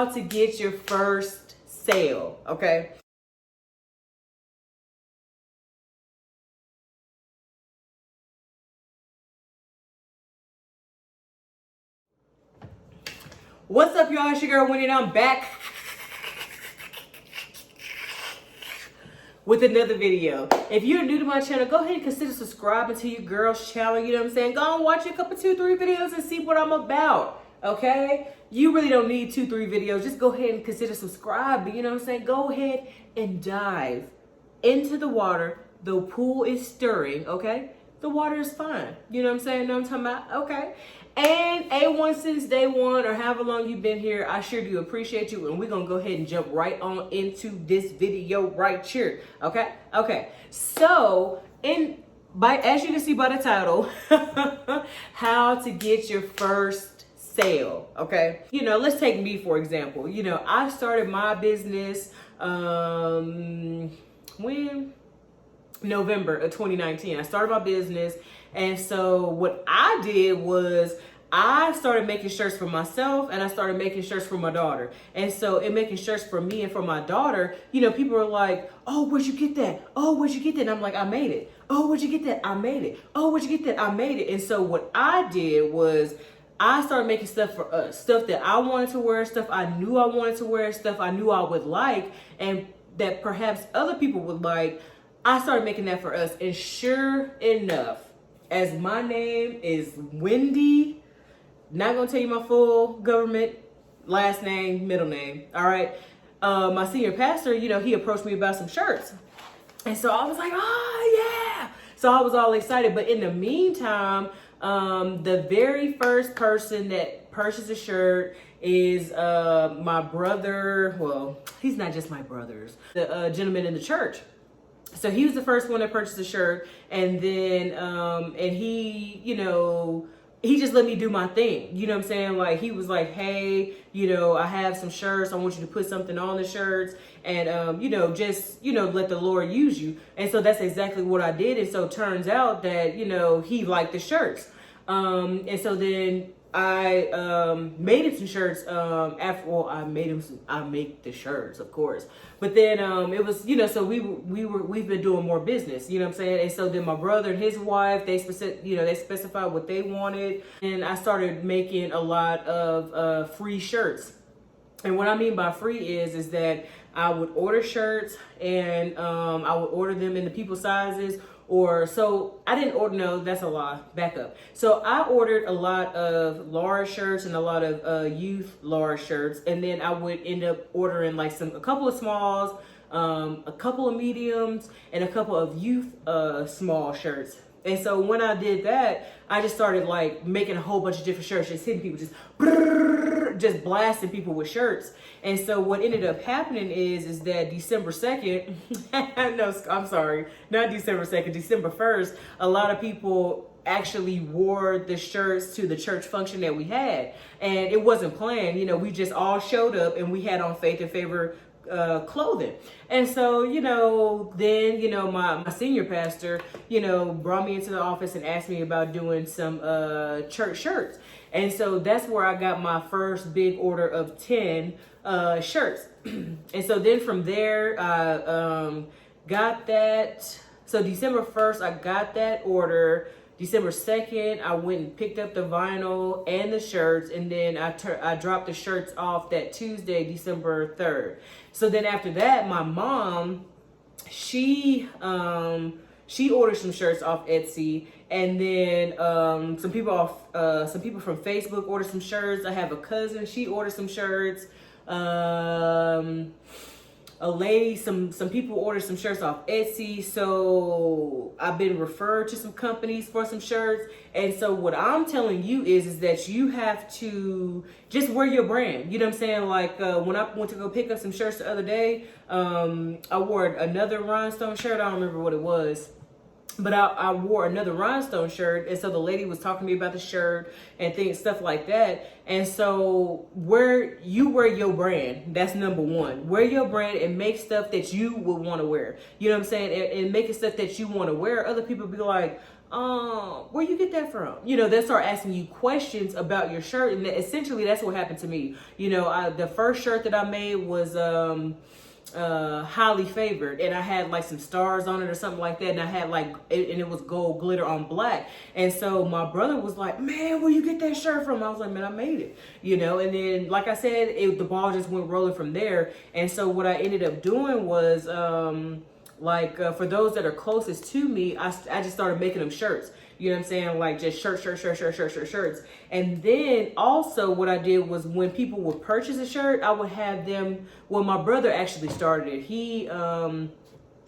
how to get your first sale, okay? What's up, y'all? It's your girl Winnie, and I'm back with another video. If you're new to my channel, go ahead and consider subscribing to your girl's channel. You know what I'm saying? Go and watch a couple, 2-3 videos and see what I'm about. Okay? You really don't need 2-3 videos. Just go ahead and consider subscribing. You know what I'm saying? Go ahead and dive into the water. The pool is stirring, okay? The water is fine. You know what I'm saying? Know what I'm talking about? Okay. And A1 since day one, or however long you've been here, I sure do appreciate you. And we're going to go ahead and jump right on into this video right here. Okay? Okay. So, as you can see by the title, how to get your first sale. Okay? You know, let's take me for example. You know, I started my business when? November of 2019. I started my business, and so what I did was I started making shirts for myself, and I started making shirts for my daughter. And so in making shirts for me and for my daughter, you know, people are like, oh, where'd you get that? Oh, where'd you get that? And I'm like, I made it. Oh, where'd you get that? I made it. Oh, where'd you get that? I made it. And so what I did was I started making stuff for us, stuff that I wanted to wear, stuff I knew I wanted to wear, stuff I knew I would like, and that perhaps other people would like. I started making that for us, and sure enough, as my name is Wendy, not gonna tell you my full government last name, middle name, all right? My senior pastor, you know, he approached me about some shirts, and so I was like, oh yeah! So I was all excited, but in the meantime, the very first person that purchased a shirt is my brother. Well, he's not just my brother's, the gentleman in the church. So he was the first one that purchased the shirt, and then, and he, you know, he just let me do my thing. You know what I'm saying? Like, he was like, hey, you know, I have some shirts. I want you to put something on the shirts, and, you know, just, you know, let the Lord use you. And so that's exactly what I did. And so it turns out that, you know, he liked the shirts. And so then I made him some shirts I make the shirts, of course, but then it was, you know, so we've been doing more business, you know what I'm saying? And so then my brother and his wife, they specified what they wanted, and I started making a lot of free shirts. And what I mean by free is that I would order shirts, and I would order them in the people sizes. Or so I didn't order, no, that's a lie, back up. So I ordered a lot of large shirts and a lot of youth large shirts, and then I would end up ordering like a couple of smalls, a couple of mediums, and a couple of youth small shirts. And so when I did that, I just started like making a whole bunch of different shirts, just hitting people, just blasting people with shirts. And so what ended up happening is that December 2nd, no, I'm sorry, not December 2nd, December 1st, a lot of people actually wore the shirts to the church function that we had. And it wasn't planned, you know, we just all showed up, and we had on Faith and Favor clothing. And so, you know, then, you know, my senior pastor, you know, brought me into the office and asked me about doing some church shirts. And so that's where I got my first big order of 10 shirts. And so then from there, I got that. So December 1st, I got that order. December 2nd, I went and picked up the vinyl and the shirts, and then I dropped the shirts off that Tuesday, December 3rd. So then after that, my mom, she ordered some shirts off Etsy, and then some people from Facebook ordered some shirts. I have a cousin, she ordered some shirts. A lady, some people ordered some shirts off Etsy, so I've been referred to some companies for some shirts. And so what I'm telling you is that you have to just wear your brand. You know what I'm saying? Like when I went to go pick up some shirts the other day, I wore another rhinestone shirt. I don't remember what it was. But I wore another rhinestone shirt, and so the lady was talking to me about the shirt and stuff like that. And so wear your brand. That's number one. Wear your brand and make stuff that you would want to wear. You know what I'm saying? And making stuff that you want to wear. Other people be like, where you get that from? You know, they start asking you questions about your shirt, and essentially that's what happened to me. You know, the first shirt that I made was highly favored, and I had like some stars on it or something like that, and I had like and it was gold glitter on black. And so my brother was like, man, where you get that shirt from? I was like, man, I made it, you know. And then, like I said, the ball just went rolling from there. And so what I ended up doing was for those that are closest to me, I just started making them shirts. You know what I'm saying? Like just shirts. And then also what I did was when people would purchase a shirt, I would have them, well, my brother actually started it.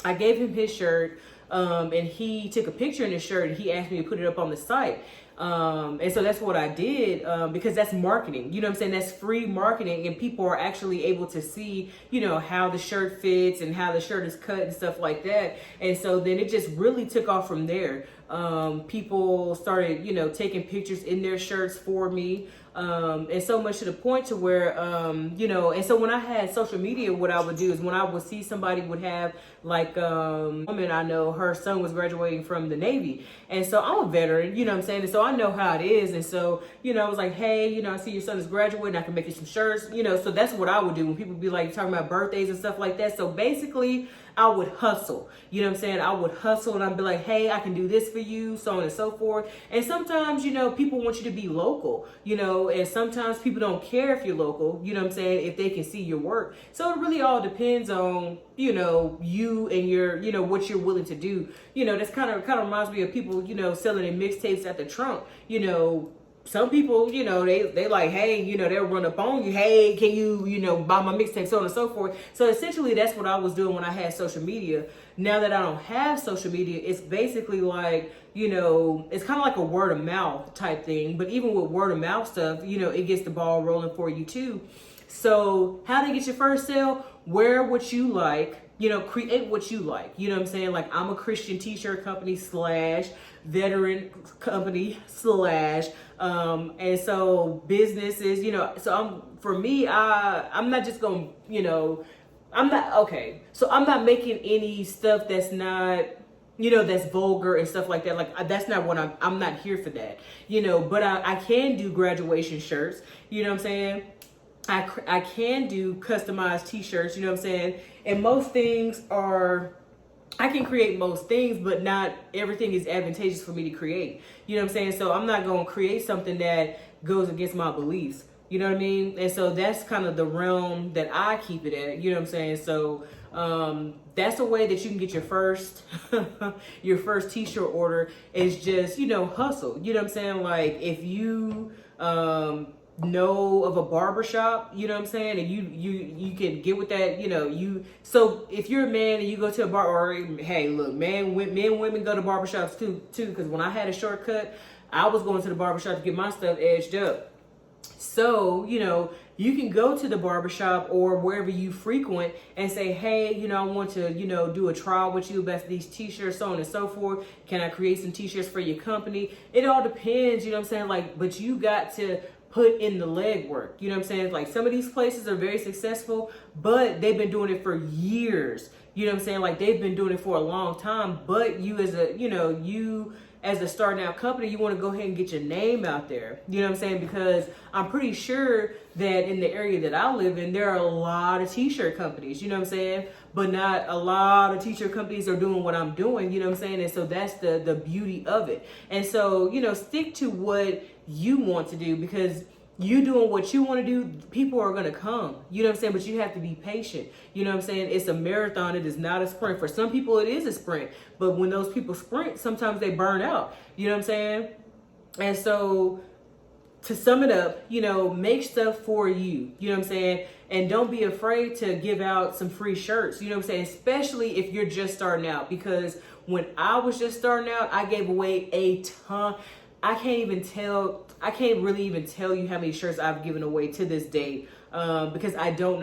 I gave him his shirt, and he took a picture in his shirt and he asked me to put it up on the site. And so that's what I did, because that's marketing, you know what I'm saying? That's free marketing, and people are actually able to see, you know, how the shirt fits and how the shirt is cut and stuff like that. And so then it just really took off from there. People started, you know, taking pictures in their shirts for me. And so much to the point to where, you know, and so when I had social media, what I would do is when I would see somebody would have like, woman I know, her son was graduating from the Navy. And so I'm a veteran, you know what I'm saying? And so I know how it is. And so, you know, I was like, hey, you know, I see your son is graduating, I can make you some shirts, you know. So that's what I would do when people be like talking about birthdays and stuff like that. So basically I would hustle, you know what I'm saying? I would hustle and I'd be like, hey, I can do this for you, so on and so forth. And sometimes, you know, people want you to be local, you know, and sometimes people don't care if you're local, you know what I'm saying, if they can see your work. So it really all depends on, you know, you and your, you know, what you're willing to do. You know, that's kind of reminds me of people, you know, selling their mixtapes at the trunk. You know, some people, you know, they like, hey, you know, they'll run up on you. Hey, can you know, buy my mixtape, so on and so forth. So essentially that's what I was doing when I had social media. Now that I don't have social media, it's basically like, you know, it's kind of like a word of mouth type thing. But even with word of mouth stuff, you know, it gets the ball rolling for you too. So how to get your first sale? Wear what you like, you know, create what you like. You know what I'm saying? Like, I'm a Christian t-shirt company / veteran company / and so businesses, you know, so I'm not just going, you know, I'm not making any stuff that's not, you know, that's vulgar and stuff like that. Like, that's not what I'm not here for that, you know. But I can do graduation shirts, you know what I'm saying? I can do customized t-shirts, you know what I'm saying? And most things I can create most things, but not everything is advantageous for me to create. You know what I'm saying? So I'm not going to create something that goes against my beliefs. You know what I mean? And so that's kind of the realm that I keep it at. You know what I'm saying? So that's a way that you can get your first your first t-shirt order, is just, you know, hustle. You know what I'm saying? Like, if you know of a barbershop, you know what I'm saying, and you can get with that, you know, so if you're a man and you go to a bar, or hey, look, men and women go to barbershops too, because when I had a shortcut, I was going to the barbershop to get my stuff edged up. So, you know, you can go to the barbershop or wherever you frequent and say, hey, you know, I want to, you know, do a trial with you about these t-shirts, so on and so forth. Can I create some t-shirts for your company? It all depends, you know what I'm saying? Like, but you got to put in the legwork, you know what I'm saying? Like, some of these places are very successful, but they've been doing it for years. You know what I'm saying? Like, they've been doing it for a long time, but you as a starting out company, you want to go ahead and get your name out there. You know what I'm saying? Because I'm pretty sure that in the area that I live in, there are a lot of t-shirt companies, you know what I'm saying? But not a lot of t-shirt companies are doing what I'm doing, you know what I'm saying? And so that's the beauty of it. And so, you know, stick to what you want to do, because you doing what you want to do, people are going to come, you know what I'm saying? But you have to be patient, you know what I'm saying? It's a marathon, it is not a sprint. For some people it is a sprint, but when those people sprint, sometimes they burn out, you know what I'm saying? And so to sum it up, you know, make stuff for you, you know what I'm saying? And don't be afraid to give out some free shirts, you know what I'm saying? Especially if you're just starting out, because when I was just starting out, I gave away a ton. I can't really even tell you how many shirts I've given away to this day, because I don't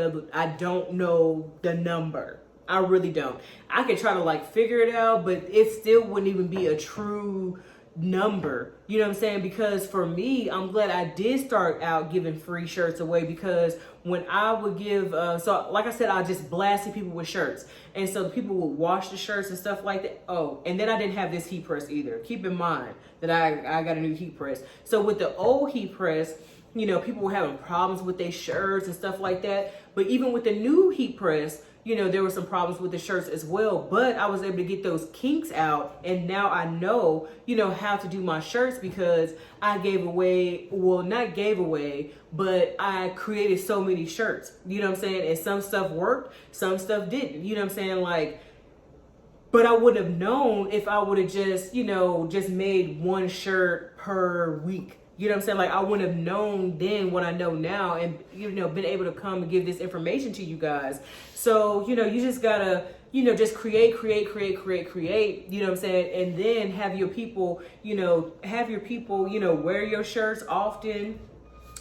know the number. I really don't. I could try to like figure it out, but it still wouldn't even be a true, number, you know what I'm saying? Because for me, I'm glad I did start out giving free shirts away, because when I would give, so like I said, I just blasted people with shirts. And so people would wash the shirts and stuff like that. Oh, and then I didn't have this heat press either. Keep in mind that I got a new heat press. So with the old heat press, you know, people were having problems with their shirts and stuff like that. But even with the new heat press, you know, there were some problems with the shirts as well, but I was able to get those kinks out. And now I know, you know, how to do my shirts, because I gave away, well, not gave away, but I created so many shirts, you know what I'm saying? And some stuff worked, some stuff didn't, you know what I'm saying? Like, but I would have known if I would have just, you know, just made one shirt per week. You know what I'm saying? Like, I wouldn't have known then what I know now, and, you know, been able to come and give this information to you guys. So, you know, you just gotta, you know, just create, you know what I'm saying? And then have your people, you know, wear your shirts often,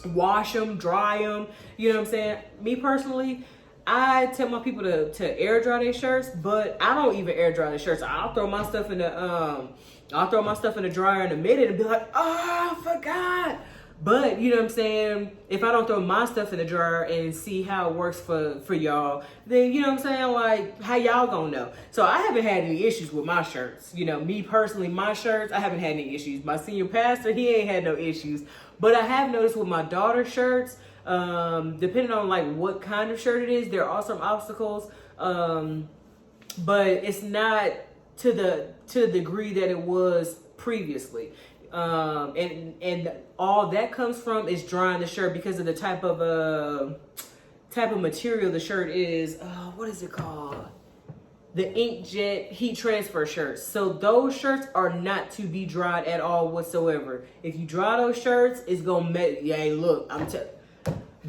wash them, dry them, you know what I'm saying? Me personally, I tell my people to air dry their shirts, but I don't even air dry the shirts. I'll throw my stuff in the dryer in a minute and be like, oh, I forgot. But you know what I'm saying? If I don't throw my stuff in the dryer and see how it works for y'all, then you know what I'm saying? Like, how y'all gonna know? So I haven't had any issues with my shirts. You know, me personally, my shirts, I haven't had any issues. My senior pastor, he ain't had no issues. But I have noticed with my daughter's shirts, depending on like what kind of shirt it is, there are some obstacles. But it's not to the degree that it was previously. And all that comes from is drying the shirt, because of the type of material the shirt is. What is it called? The inkjet heat transfer shirts. So those shirts are not to be dried at all whatsoever. If you dry those shirts, it's gonna make, yeah, look,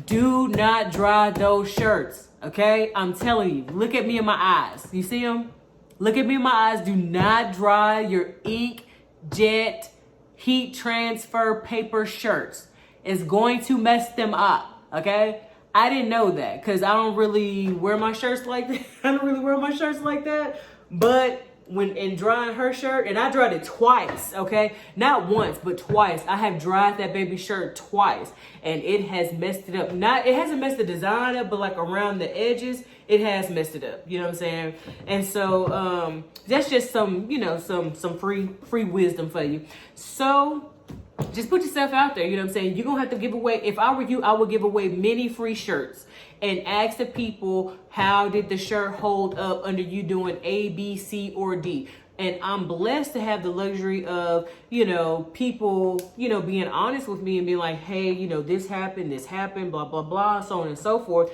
do not dry those shirts, okay? I'm telling you, look at me in my eyes. You see them? Look at me in my eyes. Do not dry your inkjet heat transfer paper shirts. It's going to mess them up, okay? I didn't know that, because I don't really wear my shirts like that. But when in drying her shirt, and I dried it twice, okay? Not once, but twice. I have dried that baby shirt twice, and it has messed it up. It hasn't messed the design up, but like around the edges, it has messed it up. You know what I'm saying? And so that's just some, you know, some free wisdom for you. So just put yourself out there. You know what I'm saying? You're going to have to give away. If I were you, I would give away many free shirts and ask the people, how did the shirt hold up under you doing A, B, C, or D? And I'm blessed to have the luxury of, you know, people, you know, being honest with me and being like, hey, you know, this happened, blah, blah, blah, so on and so forth.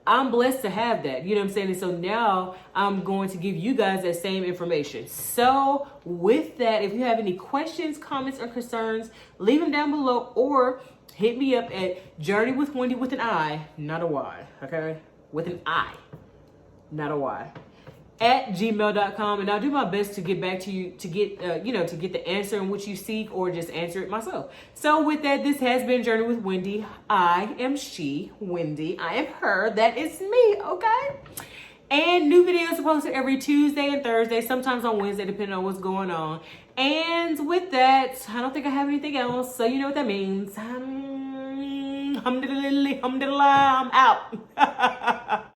I'm blessed to have that. You know what I'm saying? And so now I'm going to give you guys that same information. So with that, if you have any questions, comments, or concerns, leave them down below, or hit me up at Journey with Wendy with an I, not a Y, okay? With an I, not a Y, at gmail.com. And I'll do my best to get back to you to get, you know, to get the answer in which you seek, or just answer it myself. So with that, this has been Journey with Wendy. I am she, Wendy. I am her. That is me, okay? And new videos are posted every Tuesday and Thursday, sometimes on Wednesday, depending on what's going on. And with that, I don't think I have anything else. So you know what that means. Alhamdulillah, I'm out.